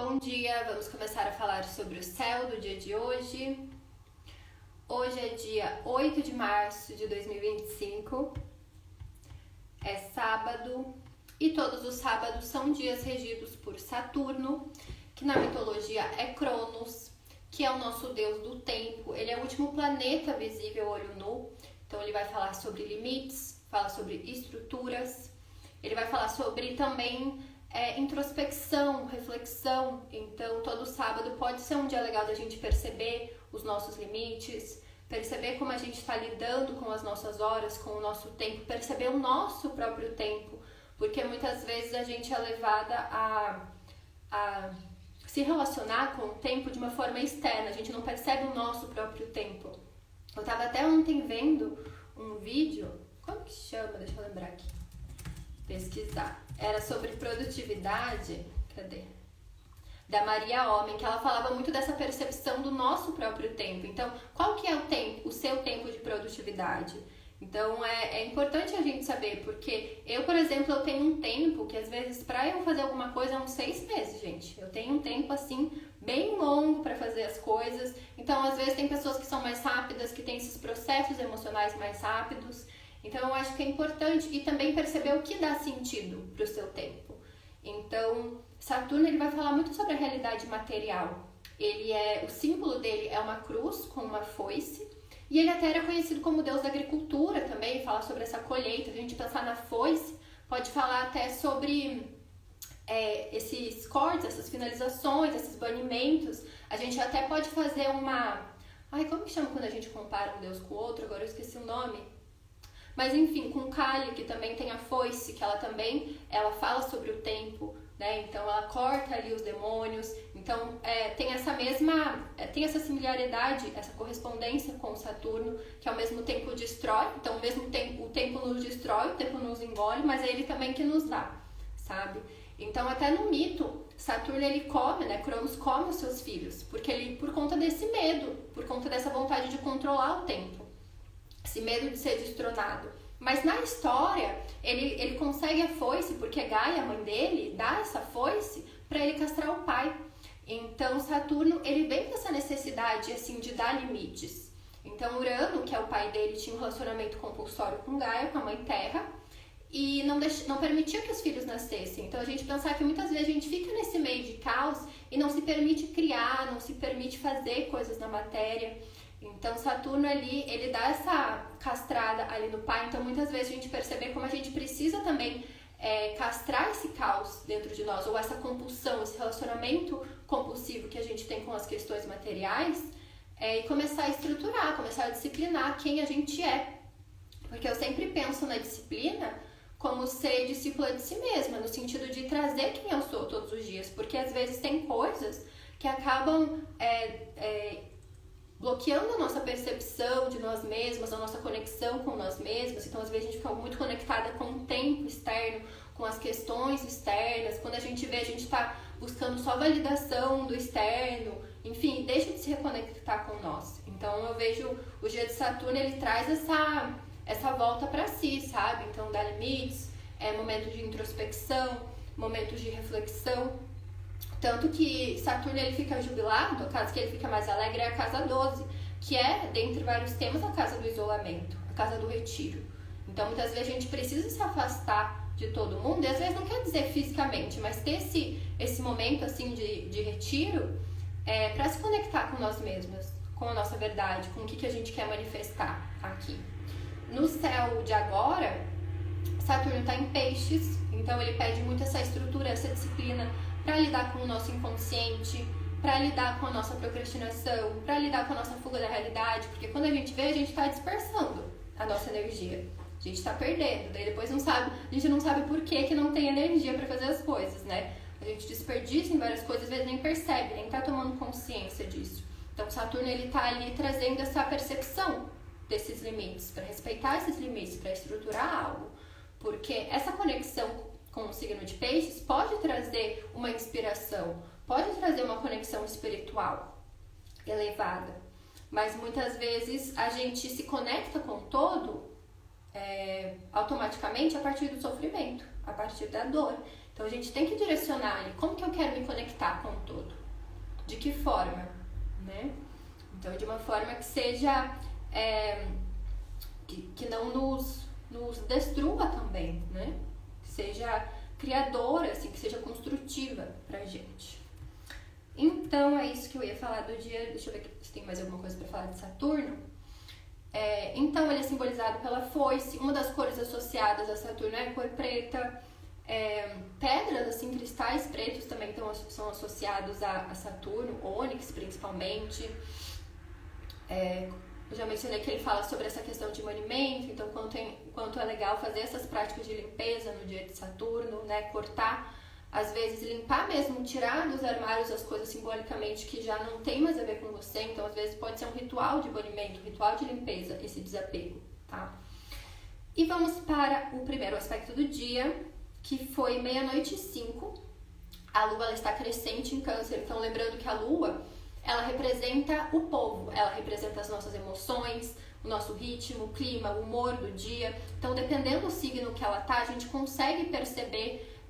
Bom dia, vamos começar a falar sobre o céu do dia de hoje. Hoje é dia 8 de março de 2025, é sábado e todos os sábados são dias regidos por Saturno, que na mitologia é Cronos, que é o nosso deus do tempo. Ele é o último planeta visível a olho nu, então ele vai falar sobre limites, fala sobre estruturas, ele vai falar sobre também introspecção, reflexão. Então todo sábado pode ser um dia legal da gente perceber os nossos limites, perceber como a gente está lidando com as nossas horas, com o nosso tempo, perceber o nosso próprio tempo, porque muitas vezes a gente é levada a se relacionar com o tempo de uma forma externa, a gente não percebe o nosso próprio tempo. Eu estava até ontem vendo um vídeo, como que chama? Deixa eu lembrar aqui, pesquisar. Era sobre produtividade, da Maria Homem, que ela falava muito dessa percepção do nosso próprio tempo. Então, qual que é o tempo, o seu tempo de produtividade? Então, é importante a gente saber, porque eu, por exemplo, eu tenho um tempo que às vezes para eu fazer alguma coisa é uns 6 meses, gente. Eu tenho um tempo assim bem longo para fazer as coisas. Então, às vezes tem pessoas que são mais rápidas, que têm esses processos emocionais mais rápidos. Então, eu acho que é importante e também perceber o que dá sentido para o seu tempo. Então, Saturno ele vai falar muito sobre a realidade material. O símbolo dele é uma cruz com uma foice. E ele até era conhecido como deus da agricultura também, fala sobre essa colheita. Se a gente pensar na foice, pode falar até sobre esses cortes, essas finalizações, esses banimentos. A gente até pode fazer como que chama quando a gente compara um deus com o outro? Agora eu esqueci o nome. Mas enfim, com Kali, que também tem a foice, que ela fala sobre o tempo, né? Então ela corta ali os demônios. Então tem essa similaridade, essa correspondência com Saturno, que ao mesmo tempo destrói. Então ao mesmo tempo o tempo nos destrói, o tempo nos engole, mas é ele também que nos dá, sabe? Então até no mito, Saturno ele come, né? Cronos come os seus filhos, porque ele, por conta desse medo, por conta dessa vontade de controlar o tempo, esse medo de ser destronado. Mas na história, ele consegue a foice, porque Gaia, a mãe dele, dá essa foice para ele castrar o pai. Então Saturno, ele vem com essa necessidade assim, de dar limites. Então Urano, que é o pai dele, tinha um relacionamento compulsório com Gaia, com a mãe Terra, e não permitia que os filhos nascessem. Então a gente pensar que muitas vezes a gente fica nesse meio de caos e não se permite criar, não se permite fazer coisas na matéria. Então Saturno ali, ele dá essa castrada ali no pai. Então muitas vezes a gente percebe como a gente precisa também castrar esse caos dentro de nós, ou essa compulsão, esse relacionamento compulsivo que a gente tem com as questões materiais, e começar a estruturar, começar a disciplinar quem a gente é. Porque eu sempre penso na disciplina como ser discípula de si mesma, no sentido de trazer quem eu sou todos os dias, porque às vezes tem coisas que acabam bloqueando a nossa percepção de nós mesmas, a nossa conexão com nós mesmas. Então às vezes a gente fica muito conectada com o tempo externo, com as questões externas. Quando a gente vê, a gente está buscando só validação do externo, enfim, deixa de se reconectar com nós. Então eu vejo o dia de Saturno, ele traz essa volta para si, sabe? Então dá limites, momentos de introspecção, momentos de reflexão. Tanto que Saturno ele fica jubilado, a casa que ele fica mais alegre é a casa 12, que é, dentre vários temas, a casa do isolamento, a casa do retiro. Então muitas vezes a gente precisa se afastar de todo mundo, e às vezes não quer dizer fisicamente, mas ter esse momento assim de retiro para se conectar com nós mesmos, com a nossa verdade, com o que a gente quer manifestar aqui. No céu de agora, Saturno está em peixes, então ele pede muito essa estrutura, essa disciplina, para lidar com o nosso inconsciente, para lidar com a nossa procrastinação, para lidar com a nossa fuga da realidade, porque quando a gente vê, a gente está dispersando a nossa energia, a gente está perdendo, daí depois a gente não sabe por que não tem energia para fazer as coisas, né? A gente desperdiça em várias coisas, às vezes nem percebe, nem está tomando consciência disso. Então Saturno ele está ali trazendo essa percepção desses limites, para respeitar esses limites, para estruturar algo, porque essa conexão com o signo de peixes pode trazer uma inspiração, pode trazer uma conexão espiritual elevada, mas muitas vezes a gente se conecta com o todo automaticamente a partir do sofrimento, a partir da dor. Então a gente tem que direcionar ali, como que eu quero me conectar com o todo? que forma, né? Então, de uma forma que seja, que não nos destrua também, né? Que seja criadora, assim, que seja construtiva pra gente. Então, é isso que eu ia falar do dia. Deixa eu ver se tem mais alguma coisa pra falar de Saturno. Então, ele é simbolizado pela foice. Uma das cores associadas a Saturno é a cor preta. Pedras, assim, cristais pretos também são associados a Saturno, ônix principalmente. Eu já mencionei que ele fala sobre essa questão de manimento, então quanto é legal fazer essas práticas de limpeza no dia de Saturno, né? Cortar, às vezes limpar mesmo, tirar dos armários as coisas simbolicamente que já não tem mais a ver com você, então às vezes pode ser um ritual de banimento, um ritual de limpeza, esse desapego, tá? E vamos para o primeiro aspecto do dia, que foi 00:05. A Lua ela está crescente em Câncer, então lembrando que a Lua ela representa o povo, ela representa as nossas emoções, o nosso ritmo, o clima, o humor do dia. Então, dependendo do signo que ela tá, a gente consegue perceber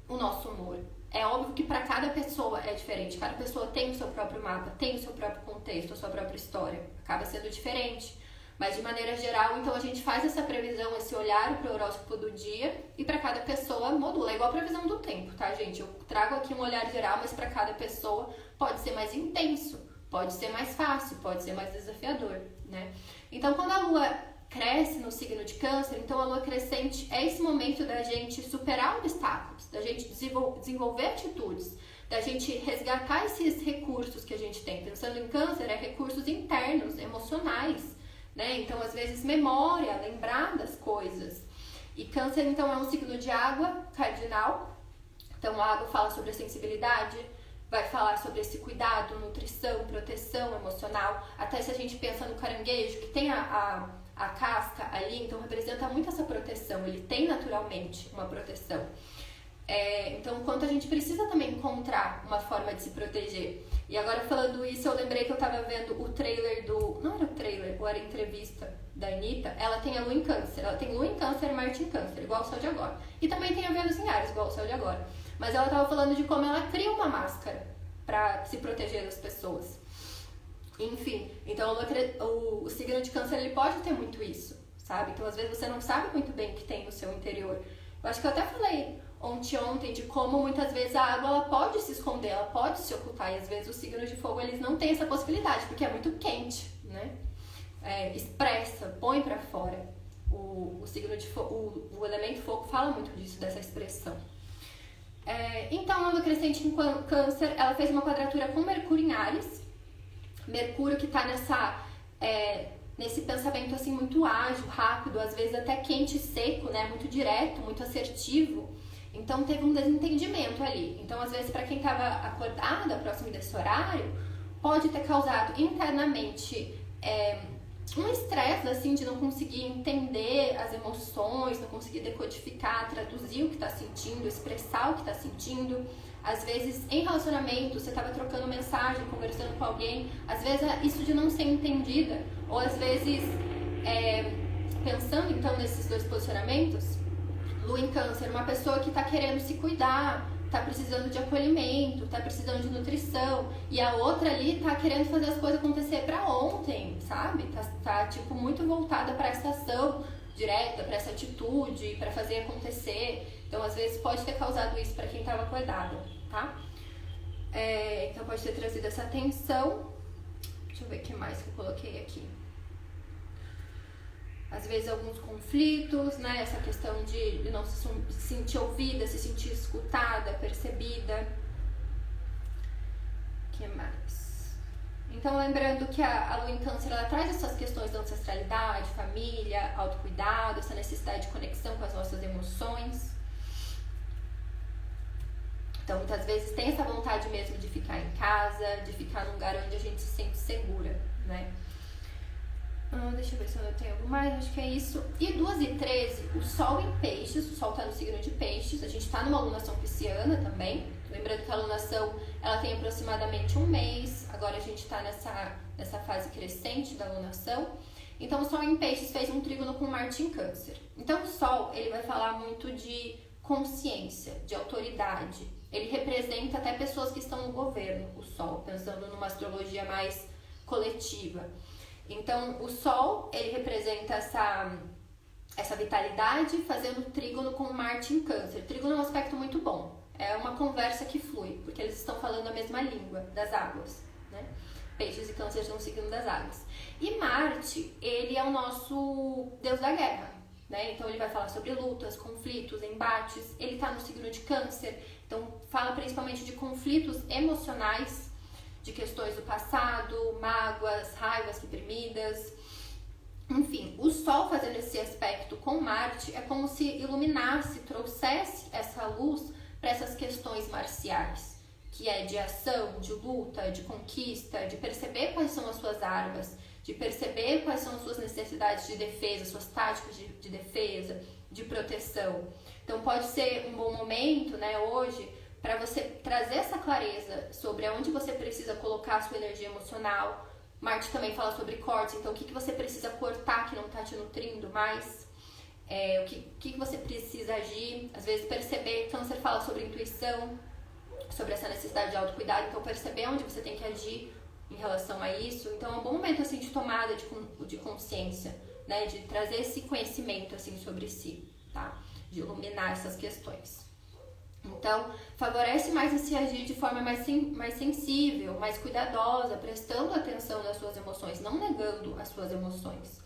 o nosso humor. É óbvio que para cada pessoa é diferente, cada pessoa tem o seu próprio mapa, tem o seu próprio contexto, a sua própria história, acaba sendo diferente. Mas de maneira geral, então a gente faz essa previsão, esse olhar para o horóscopo do dia e para cada pessoa modula. É igual a previsão do tempo, tá, gente? Eu trago aqui um olhar geral, mas para cada pessoa pode ser mais intenso, pode ser mais fácil, pode ser mais desafiador, né? Então, quando a Lua cresce no signo de Câncer, então a Lua crescente é esse momento da gente superar obstáculos, da gente desenvolver atitudes, da gente resgatar esses recursos que a gente tem. Pensando em Câncer, recursos internos, emocionais, né? Então, às vezes, memória, lembrar das coisas. E Câncer, então, é um signo de água cardinal. Então, a água fala sobre a sensibilidade, vai falar sobre esse cuidado, nutrição, proteção emocional. Até se a gente pensa no caranguejo, que tem a casca ali, então representa muito essa proteção. Ele tem naturalmente uma proteção. Então, quanto a gente precisa também encontrar uma forma de se proteger. E agora, falando isso, eu lembrei que eu tava vendo o trailer não era o trailer, ou era a entrevista da Anitta. Ela tem a Lua em Câncer. Ela tem Lua em Câncer e Marte em Câncer, igual o Céu de Agora. E também tem a Vênus em Áries, igual o Céu de Agora. Mas ela tava falando de como ela cria uma máscara pra se proteger das pessoas. Enfim, então o signo de Câncer, ele pode ter muito isso, sabe? Então, às vezes, você não sabe muito bem o que tem no seu interior. Eu acho que eu até falei ontem de como muitas vezes a água ela pode se esconder, ela pode se ocultar, e às vezes os signos de fogo eles não têm essa possibilidade, porque é muito quente, né? Expressa, põe pra fora. O signo de fogo, o elemento fogo fala muito disso, dessa expressão. Então, a Lua crescente em Câncer, ela fez uma quadratura com Mercúrio em Áries. Mercúrio que tá nesse pensamento assim muito ágil, rápido, às vezes até quente e seco, né? Muito direto, muito assertivo. Então teve um desentendimento ali. Então, às vezes, para quem estava acordada próximo desse horário, pode ter causado internamente um estresse assim de não conseguir entender as emoções, não conseguir decodificar, traduzir o que está sentindo, expressar o que está sentindo. Às vezes, em relacionamento, você estava trocando mensagem, conversando com alguém, às vezes isso de não ser entendida, ou às vezes, pensando então nesses dois posicionamentos, Lua em Câncer, uma pessoa que está querendo se cuidar, está precisando de acolhimento, está precisando de nutrição, e a outra ali está querendo fazer as coisas acontecer para ontem, sabe? Tá tipo muito voltada para essa ação direta, para essa atitude, para fazer acontecer. Então, às vezes pode ter causado isso para quem estava acordada, tá? Então pode ter trazido essa tensão. Deixa eu ver o que mais que eu coloquei aqui. Às vezes alguns conflitos, né? Essa questão de não se sentir ouvida, se sentir escutada, percebida. O que mais? Então, lembrando que a Lua em Câncer, ela traz essas questões da ancestralidade, família, autocuidado, essa necessidade de conexão com as nossas emoções. Então, muitas vezes tem essa vontade mesmo de ficar em casa, de ficar num lugar onde a gente se sente segura, né? Deixa eu ver se eu tenho algo mais, acho que é isso. E 2h13, o Sol em Peixes, o Sol tá no signo de Peixes, a gente tá numa alunação pisciana também. Lembrando que a alunação, ela tem aproximadamente um mês, agora a gente tá nessa fase crescente da alunação. Então, o Sol em Peixes fez um trígono com Marte em Câncer. Então, o Sol, ele vai falar muito de consciência, de autoridade, ele representa até pessoas que estão no governo, o Sol, pensando numa astrologia mais coletiva. Então, o Sol, ele representa essa vitalidade, fazendo trígono com Marte em Câncer. Trígono é um aspecto muito bom, é uma conversa que flui, porque eles estão falando a mesma língua das águas, né? Peixes e Câncer são o signo das águas. E Marte, ele é o nosso deus da guerra, né? Então ele vai falar sobre lutas, conflitos, embates. Ele está no signo de Câncer, então fala principalmente de conflitos emocionais, de questões do passado, mágoas, raivas reprimidas. Enfim, o Sol fazendo esse aspecto com Marte é como se iluminasse, trouxesse essa luz para essas questões marciais, que é de ação, de luta, de conquista, de perceber quais são as suas armas, de perceber quais são as suas necessidades de defesa, suas táticas de defesa, de proteção. Então pode ser um bom momento, né, hoje, para você trazer essa clareza sobre aonde você precisa colocar a sua energia emocional. Marte também fala sobre cortes, então o que você precisa cortar que não está te nutrindo mais, o que você precisa agir, às vezes perceber. Câncer fala sobre intuição, sobre essa necessidade de autocuidado, então perceber onde você tem que agir em relação a isso. Então é um bom momento assim de tomada de consciência, né, de trazer esse conhecimento assim sobre si, tá? De iluminar essas questões. Então, favorece mais esse agir de forma mais sensível, mais cuidadosa, prestando atenção nas suas emoções, não negando as suas emoções.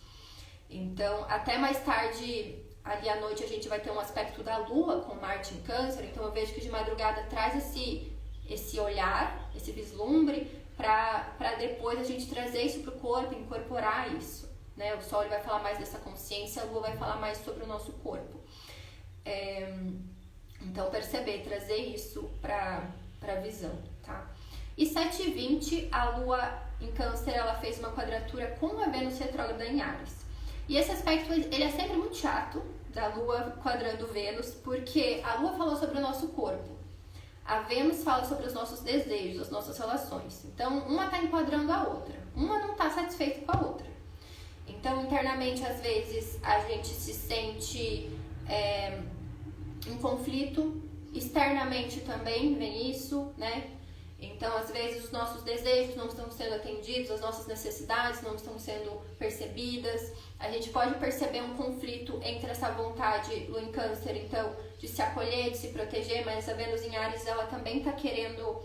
Então, até mais tarde, ali à noite, a gente vai ter um aspecto da Lua com Marte em Câncer. Então, eu vejo que de madrugada traz esse olhar, esse vislumbre, para depois a gente trazer isso para o corpo, incorporar isso, né? O Sol ele vai falar mais dessa consciência, a Lua vai falar mais sobre o nosso corpo. Então, perceber, trazer isso para a visão, tá? E 7h20, a Lua em Câncer, ela fez uma quadratura com a Vênus retrógrada em Áries. E esse aspecto, ele é sempre muito chato, da Lua quadrando Vênus, porque a Lua falou sobre o nosso corpo. A Vênus fala sobre os nossos desejos, as nossas relações. Então, uma está enquadrando a outra. Uma não está satisfeita com a outra. Então, internamente, às vezes, a gente se sente em conflito, externamente também vem isso, né? Então, às vezes, os nossos desejos não estão sendo atendidos, as nossas necessidades não estão sendo percebidas. A gente pode perceber um conflito entre essa vontade, Lua em Câncer, então, de se acolher, de se proteger, mas a Vênus em Áries, ela também está querendo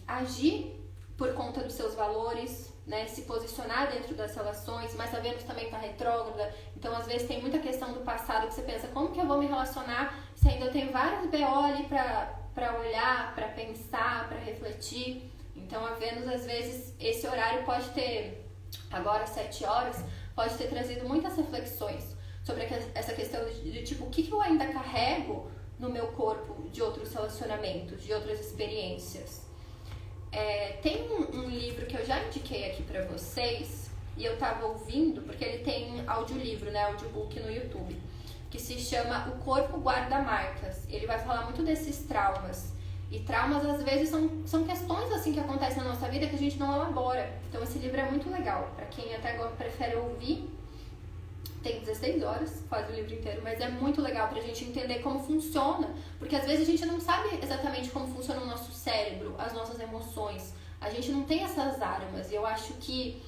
agir por conta dos seus valores, né, se posicionar dentro das relações, mas a Vênus também está retrógrada, então às vezes tem muita questão do passado que você pensa, como que eu vou me relacionar se ainda eu tenho vários BO ali para olhar, para pensar, para refletir. Então a Vênus, às vezes, esse horário pode ter, agora 7 horas, pode ter trazido muitas reflexões sobre essa questão de tipo, o que eu ainda carrego no meu corpo de outros relacionamentos, de outras experiências. Tem um livro que eu já indiquei aqui pra vocês e eu tava ouvindo, porque ele tem audiolivro, né, audiobook no YouTube, que se chama O Corpo Guarda Marcas. Ele vai falar muito desses traumas. E traumas, às vezes, são questões assim que acontecem na nossa vida que a gente não elabora. Então esse livro é muito legal. Pra quem até agora prefere ouvir, tem 16 horas, quase o livro inteiro, mas é muito legal pra gente entender como funciona, porque às vezes a gente não sabe exatamente como funciona o nosso cérebro, as nossas emoções, a gente não tem essas armas, e eu acho que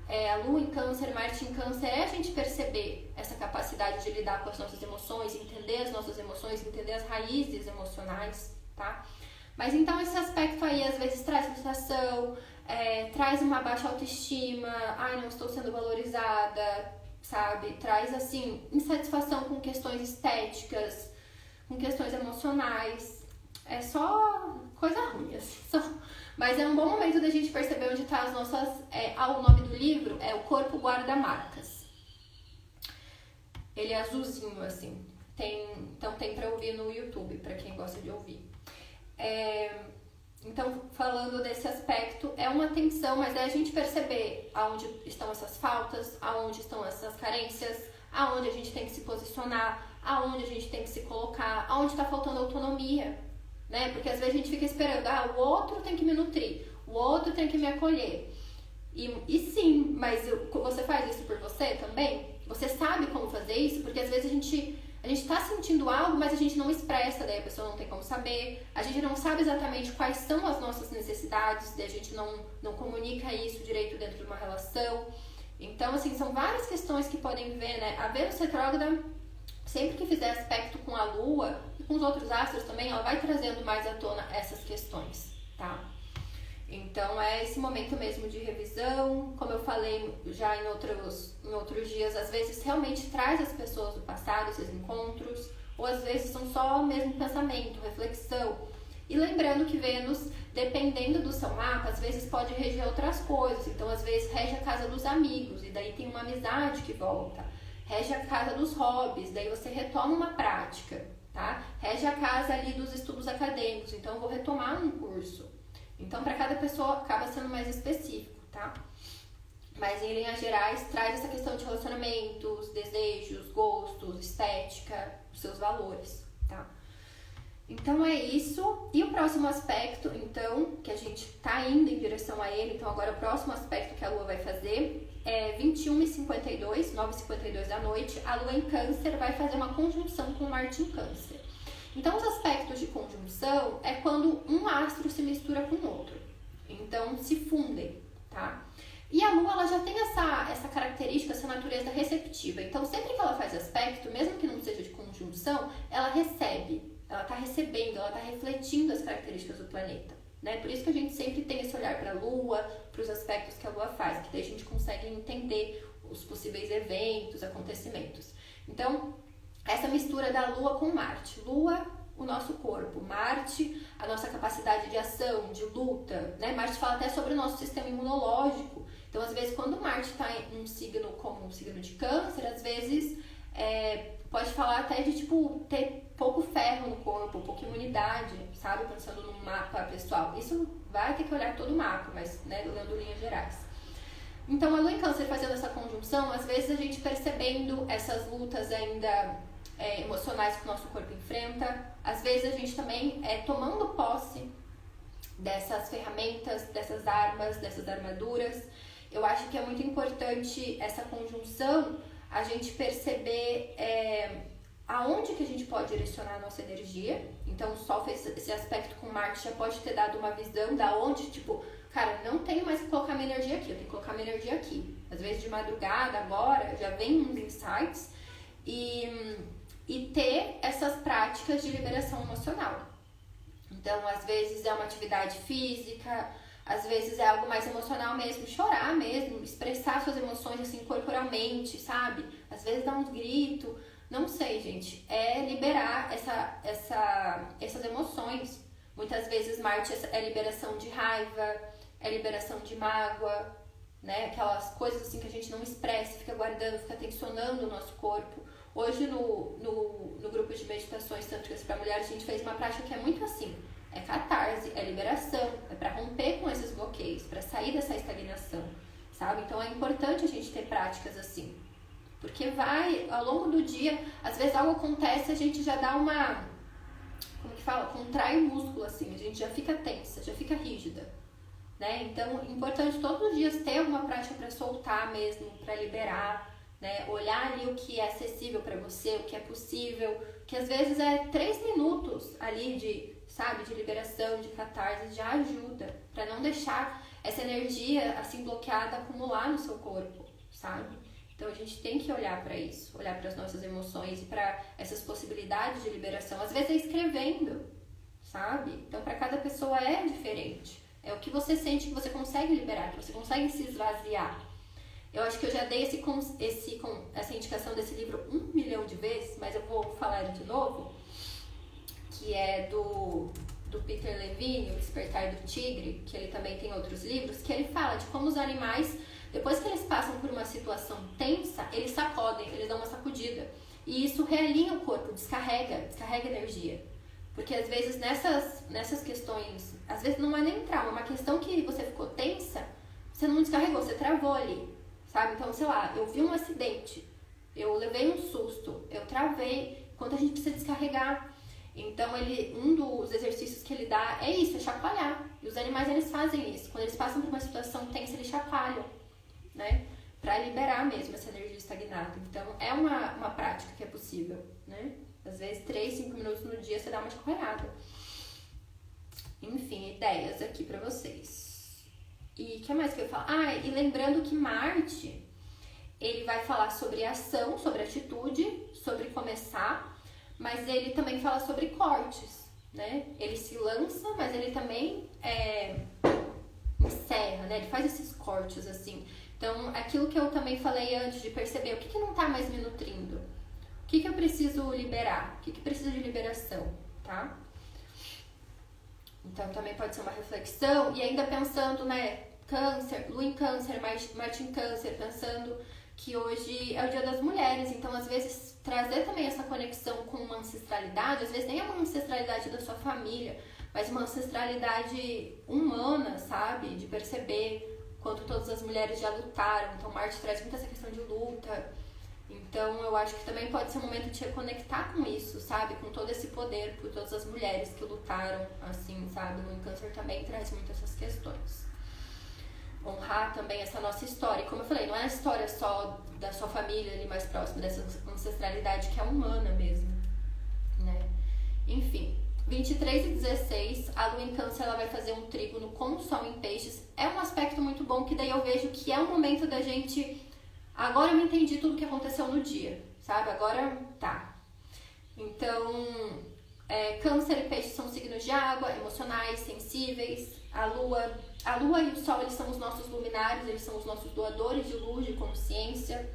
a Lua em Câncer, Marte em Câncer, é a gente perceber essa capacidade de lidar com as nossas emoções, entender as nossas emoções, entender as raízes emocionais, tá? Mas então esse aspecto aí às vezes traz frustração, traz uma baixa autoestima, não estou sendo valorizada, sabe? Traz, assim, insatisfação com questões estéticas, com questões emocionais. É só coisa ruim, assim. Mas é um bom momento da gente perceber onde tá as nossas... o nome do livro é O Corpo Guarda Marcas. Ele é azulzinho, assim. Então tem pra ouvir no YouTube, pra quem gosta de ouvir. Então, falando desse aspecto, é uma tensão, mas é a gente perceber aonde estão essas faltas, aonde estão essas carências, aonde a gente tem que se posicionar, aonde a gente tem que se colocar, aonde está faltando autonomia, né? Porque às vezes a gente fica esperando, o outro tem que me nutrir, o outro tem que me acolher. E sim, mas você faz isso por você também? Você sabe como fazer isso? Porque às vezes a gente a gente tá sentindo algo, mas a gente não expressa, daí a pessoa não tem como saber, a gente não sabe exatamente quais são as nossas necessidades, daí a gente não comunica isso direito dentro de uma relação. Então, assim, são várias questões que podem ver, né? A Vênus retrógrada, sempre que fizer aspecto com a Lua e com os outros astros também, ela vai trazendo mais à tona essas questões, tá? Então é esse momento mesmo de revisão, como eu falei já em outros dias, às vezes realmente traz as pessoas do passado, esses encontros, ou às vezes são só mesmo pensamento, reflexão. E lembrando que Vênus, dependendo do seu mapa, às vezes pode reger outras coisas, então às vezes rege a casa dos amigos, e daí tem uma amizade que volta, rege a casa dos hobbies, daí você retoma uma prática, tá? Rege a casa ali dos estudos acadêmicos, então eu vou retomar um curso. Então, para cada pessoa, acaba sendo mais específico, tá? Mas, em linhas gerais, traz essa questão de relacionamentos, desejos, gostos, estética, os seus valores, tá? Então, é isso. E o próximo aspecto, então, que a gente tá indo em direção a ele, então agora o próximo aspecto que a Lua vai fazer é 21h52, 9h52 da noite, a Lua em Câncer vai fazer uma conjunção com Marte em Câncer. Então, os aspectos de conjunção é quando um astro se mistura com o outro. Então, se fundem, tá? E a Lua, ela já tem essa característica, essa natureza receptiva. Então, sempre que ela faz aspecto, mesmo que não seja de conjunção, ela recebe. Ela tá recebendo, ela tá refletindo as características do planeta, né? Por isso que a gente sempre tem esse olhar para a Lua, para os aspectos que a Lua faz, que daí a gente consegue entender os possíveis eventos, acontecimentos. Então, essa mistura da Lua com Marte. Lua, o nosso corpo. Marte, a nossa capacidade de ação, de luta, né? Marte fala até sobre o nosso sistema imunológico. Então, às vezes, quando Marte está em um signo como um signo de Câncer, às vezes pode falar até de, tipo, ter pouco ferro no corpo, pouca imunidade, sabe? Pensando no mapa pessoal. Isso vai ter que olhar todo o mapa, mas, né, olhando linhas gerais. Então, a Lua em Câncer fazendo essa conjunção, às vezes a gente percebendo essas lutas ainda emocionais que o nosso corpo enfrenta, às vezes a gente também tomando posse dessas ferramentas, dessas armas, dessas armaduras. Eu acho que é muito importante essa conjunção, a gente perceber aonde que a gente pode direcionar a nossa energia. Então, o Sol fez esse aspecto com Marte, já pode ter dado uma visão da onde, tipo, cara, não tenho mais que colocar minha energia aqui, eu tenho que colocar minha energia aqui. Às vezes de madrugada, agora, já vem uns insights e ter essas práticas de liberação emocional. Então, às vezes é uma atividade física, às vezes é algo mais emocional mesmo, chorar mesmo, expressar suas emoções assim corporalmente, sabe? Às vezes dar um grito, não sei, gente. É liberar essas emoções. Muitas vezes Marte é liberação de raiva, é liberação de mágoa, né? Aquelas coisas assim que a gente não expressa, fica guardando, fica tensionando o nosso corpo. Hoje no grupo de meditações tântricas para mulheres, a gente fez uma prática que é muito assim. É catarse, é liberação, é para romper com esses bloqueios, para sair dessa estagnação, sabe? Então é importante a gente ter práticas assim. Porque vai, ao longo do dia, às vezes algo acontece, a gente já dá uma, como que fala? Contrai o músculo assim, a gente já fica tensa, já fica rígida, né? Então é importante todos os dias ter alguma prática para soltar mesmo, para liberar, né? Olhar ali o que é acessível para você, o que é possível, que às vezes é 3 minutos ali de liberação, de catarse, já ajuda para não deixar essa energia assim bloqueada acumular no seu corpo, sabe? Então a gente tem que olhar para isso, olhar para as nossas emoções e para essas possibilidades de liberação. Às vezes é escrevendo, sabe? Então para cada pessoa é diferente. É o que você sente que você consegue liberar, que você consegue se esvaziar. Eu acho que eu já dei essa indicação desse livro 1 milhão de vezes, mas eu vou falar ele de novo, que é do Peter Levine, O Despertar do Tigre, que ele também tem outros livros, que ele fala de como os animais, depois que eles passam por uma situação tensa, eles sacodem, eles dão uma sacudida. E isso realinha o corpo, descarrega energia. Porque às vezes nessas questões, às vezes não é nem trauma, é uma questão que você ficou tensa, você não descarregou, você travou ali, sabe? Então, sei lá, eu vi um acidente, eu levei um susto, eu travei, enquanto a gente precisa descarregar. Então, um dos exercícios que ele dá é isso, é chacoalhar. E os animais, eles fazem isso. Quando eles passam por uma situação tensa, eles chacoalham, né? pra liberar mesmo essa energia estagnada. Então, é uma prática que é possível, né? Às vezes, 3, 5 minutos no dia você dá uma chacoalhada. Enfim, ideias aqui pra vocês. E o que mais que eu ia falar? E lembrando que Marte, ele vai falar sobre ação, sobre atitude, sobre começar, mas ele também fala sobre cortes, né? Ele se lança, mas ele também encerra, né? Ele faz esses cortes, assim. Então, aquilo que eu também falei antes, de perceber o que não tá mais me nutrindo, o que eu preciso liberar, o que precisa de liberação, tá? Então, também pode ser uma reflexão, e ainda pensando, né, Câncer, Lua em Câncer, Marte em Câncer, pensando que hoje é o Dia das Mulheres, então às vezes trazer também essa conexão com uma ancestralidade, às vezes nem é uma ancestralidade da sua família, mas uma ancestralidade humana, sabe? De perceber quanto todas as mulheres já lutaram, então Marte traz muito essa questão de luta, então eu acho que também pode ser um momento de te reconectar com isso, sabe? Com todo esse poder por todas as mulheres que lutaram, assim, sabe? O Câncer também traz muito essas questões. Honrar também essa nossa história. E como eu falei, não é a história só da sua família ali mais próxima, dessa ancestralidade que é humana mesmo, né? Enfim, 23 e 16, a Lua em Câncer ela vai fazer um trígono com o Sol em Peixes. É um aspecto muito bom, que daí eu vejo que é um momento da gente... Agora eu entendi tudo que aconteceu no dia, sabe? Agora tá. Então, Câncer e Peixes são signos de água, emocionais, sensíveis. A Lua e o Sol, eles são os nossos luminares, eles são os nossos doadores de luz, de consciência.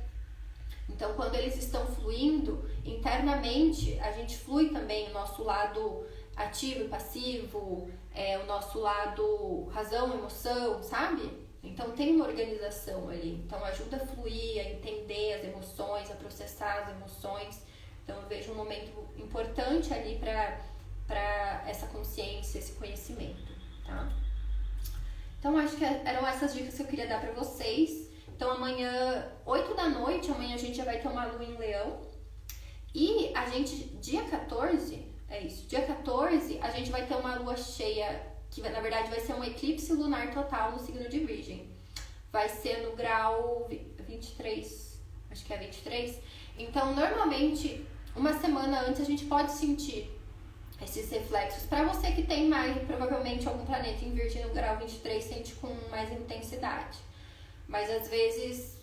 Então, quando eles estão fluindo internamente, a gente flui também o nosso lado ativo e passivo, o nosso lado razão, emoção, sabe? Então, tem uma organização ali. Então, ajuda a fluir, a entender as emoções, a processar as emoções. Então, eu vejo um momento importante ali para essa consciência, esse conhecimento, tá? Então, acho que eram essas dicas que eu queria dar pra vocês. Então, amanhã, 8 da noite, amanhã a gente já vai ter uma Lua em Leão. E a gente, dia 14, dia 14, a gente vai ter uma Lua cheia, que na verdade vai ser um eclipse lunar total no signo de Virgem. Vai ser no grau 23, acho que é 23. Então, normalmente, uma semana antes a gente pode sentir esses reflexos. Para você que tem mais, provavelmente, algum planeta em Virgem no grau 23, sente com mais intensidade. Mas, às vezes,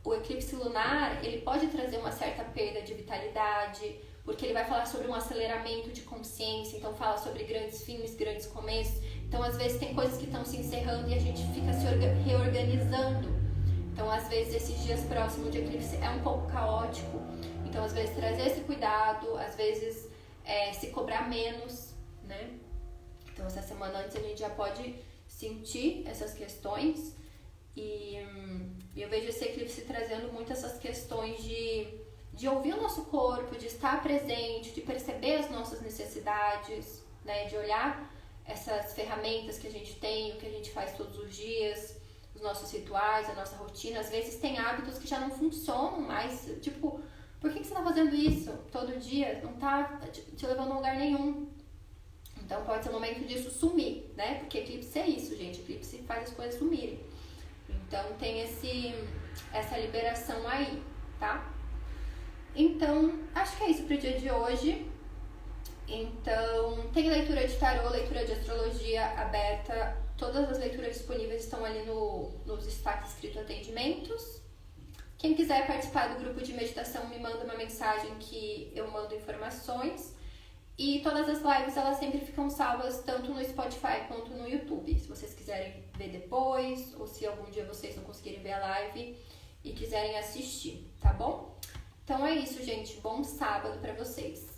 o eclipse lunar, ele pode trazer uma certa perda de vitalidade, porque ele vai falar sobre um aceleramento de consciência, então fala sobre grandes fins, grandes começos. Então, às vezes, tem coisas que estão se encerrando e a gente fica se reorganizando. Então, às vezes, esses dias próximos de eclipse é um pouco caótico. Então, às vezes, trazer esse cuidado, às vezes, se cobrar menos, né? Então, essa semana antes a gente já pode sentir essas questões. E eu vejo esse eclipse trazendo muito essas questões de ouvir o nosso corpo, de estar presente, de perceber as nossas necessidades, né? De olhar essas ferramentas que a gente tem, o que a gente faz todos os dias, os nossos rituais, a nossa rotina. Às vezes tem hábitos que já não funcionam mais, tipo, por que você tá fazendo isso todo dia? Não tá te levando a lugar nenhum. Então pode ser o momento disso sumir, né? Porque eclipse é isso, gente. Eclipse faz as coisas sumirem. Então tem essa liberação aí, tá? Então, acho que é isso pro dia de hoje. Então, tem leitura de tarô, leitura de astrologia aberta. Todas as leituras disponíveis estão ali nos destaques escrito atendimentos. Quem quiser participar do grupo de meditação, me manda uma mensagem que eu mando informações. E todas as lives, elas sempre ficam salvas tanto no Spotify quanto no YouTube. Se vocês quiserem ver depois, ou se algum dia vocês não conseguirem ver a live e quiserem assistir, tá bom? Então é isso, gente. Bom sábado pra vocês.